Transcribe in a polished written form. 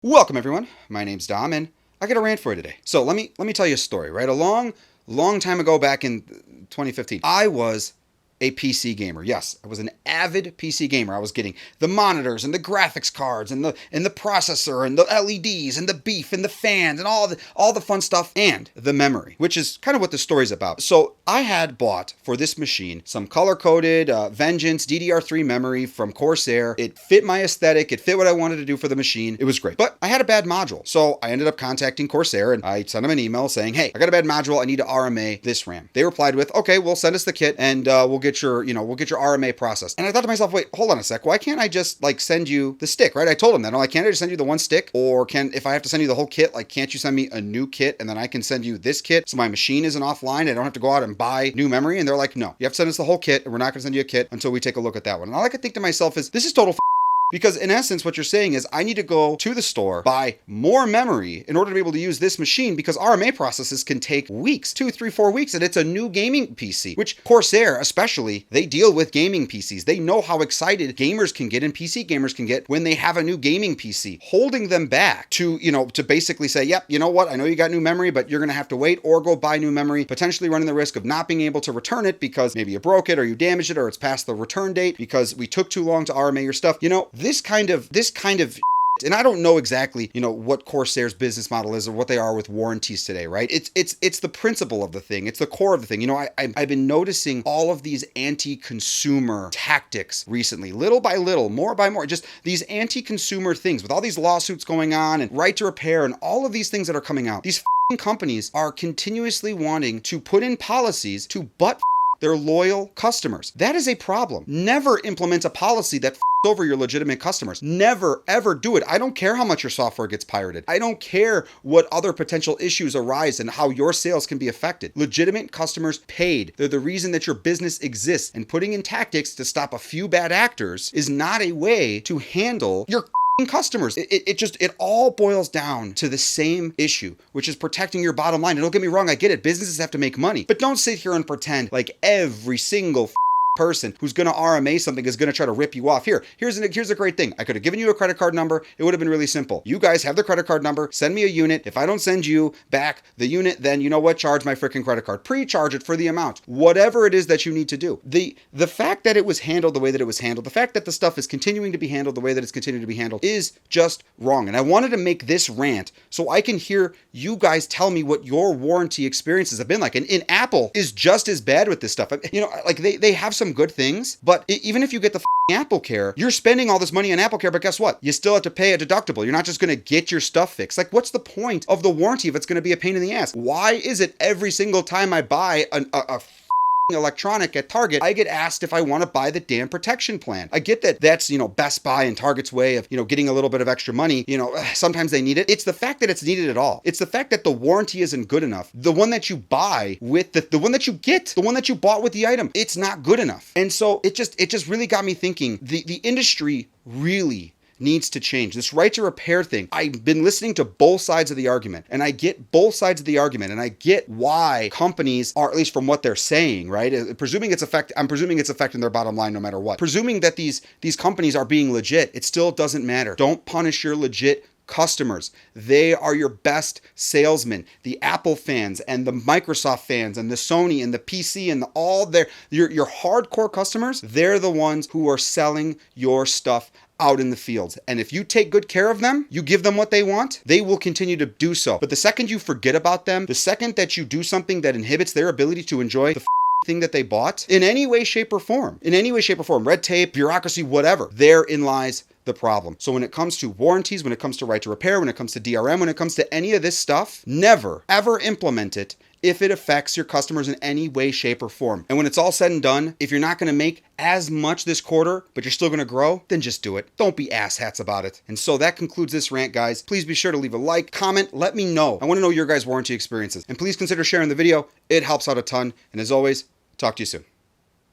Welcome everyone, my name's Dom and I got a rant for you today. So let me tell you a story, right? A long time ago back in 2015, I was a PC gamer. Yes, I was an avid PC gamer. I was getting the monitors and the graphics cards and the processor and the LEDs and the beef and the fans and all the fun stuff and the memory, which is kind of what the story's about. So I had bought for this machine some color-coded Vengeance DDR3 memory from Corsair. It fit my aesthetic. It fit what I wanted to do for the machine. It was great. But I had a bad module. So I ended up contacting Corsair and I sent them an email saying, hey, I got a bad module. I need to RMA this RAM. They replied with, okay, well, send us the kit and we'll get your RMA processed. And I thought to myself, wait, hold on a sec. Why can't I just send you the stick, right? I told them that. I'm like, can't I just send you the one stick? Or if I have to send you the whole kit, can't you send me a new kit and then I can send you this kit so my machine isn't offline? I don't have to go out and buy new memory. And they're like, no, you have to send us the whole kit and we're not going to send you a kit until we take a look at that one. And all I could think to myself is, this is total because in essence, what you're saying is I need to go to the store, buy more memory in order to be able to use this machine because RMA processes can take weeks, 2, 3, 4 weeks, and it's a new gaming PC, which Corsair especially, they deal with gaming PCs. They know how excited gamers can get and PC gamers can get when they have a new gaming PC, holding them back to basically say, yep, you know what, I know you got new memory, but you're gonna have to wait or go buy new memory, potentially running the risk of not being able to return it because maybe you broke it or you damaged it or it's past the return date because we took too long to RMA your stuff. This kind of and I don't know exactly, what Corsair's business model is or what they are with warranties today, right? It's the principle of the thing. It's the core of the thing. I've been noticing all of these anti-consumer tactics recently, little by little, more by more, just these anti-consumer things with all these lawsuits going on and right to repair and all of these things that are coming out. These companies are continuously wanting to put in policies to butt their loyal customers. That is a problem. Never implement a policy that over your legitimate customers. Never, ever do it. I don't care how much your software gets pirated. I don't care what other potential issues arise and how your sales can be affected. Legitimate customers paid. They're the reason that your business exists, and putting in tactics to stop a few bad actors is not a way to handle your customers. It all boils down to the same issue, which is protecting your bottom line. And don't get me wrong, I get it. Businesses have to make money, but don't sit here and pretend like every single person who's going to RMA something is going to try to rip you off. Here's a great thing. I could have given you a credit card number. It would have been really simple. You guys have the credit card number. Send me a unit. If I don't send you back the unit, then you know what? Charge my freaking credit card. Pre-charge it for the amount. Whatever it is that you need to do. The fact that it was handled the way that it was handled, the fact that the stuff is continuing to be handled the way that it's continuing to be handled is just wrong. And I wanted to make this rant so I can hear you guys tell me what your warranty experiences have been like. And Apple is just as bad with this stuff. They have some good things, but even if you get the Apple Care, you're spending all this money on Apple Care, but guess what? You still have to pay a deductible. You're not just going to get your stuff fixed. What's the point of the warranty if it's going to be a pain in the ass? Why is it every single time I buy a electronic at Target, I get asked if I want to buy the damn protection plan? I get that that's, Best Buy and Target's way of, getting a little bit of extra money. Sometimes they need it. It's the fact that it's needed at all. It's the fact that the warranty isn't good enough. The one that you buy with the one that you get, the one that you bought with the item, it's not good enough. And so it just really got me thinking, the industry really needs to change. This right to repair thing, I've been listening to both sides of the argument, and I get both sides of the argument, and I get why companies are, at least from what they're saying, right? I'm presuming it's affecting their bottom line no matter what. Presuming that these companies are being legit, it still doesn't matter. Don't punish your legit customers. They are your best salesmen. The Apple fans and the Microsoft fans and the Sony and the PC and your hardcore customers, they're the ones who are selling your stuff out in the fields. And if you take good care of them, you give them what they want, they will continue to do so. But the second you forget about them, the second that you do something that inhibits their ability to enjoy the thing that they bought in any way, shape, or form, red tape, bureaucracy, whatever, therein lies the problem. So when it comes to warranties, when it comes to right to repair, when it comes to DRM, when it comes to any of this stuff, never, ever implement it if it affects your customers in any way, shape, or form. And when it's all said and done, if you're not going to make as much this quarter, but you're still going to grow, then just do it. Don't be asshats about it. And so that concludes this rant, guys. Please be sure to leave a like, comment, let me know. I want to know your guys' warranty experiences. And please consider sharing the video. It helps out a ton. And as always, talk to you soon.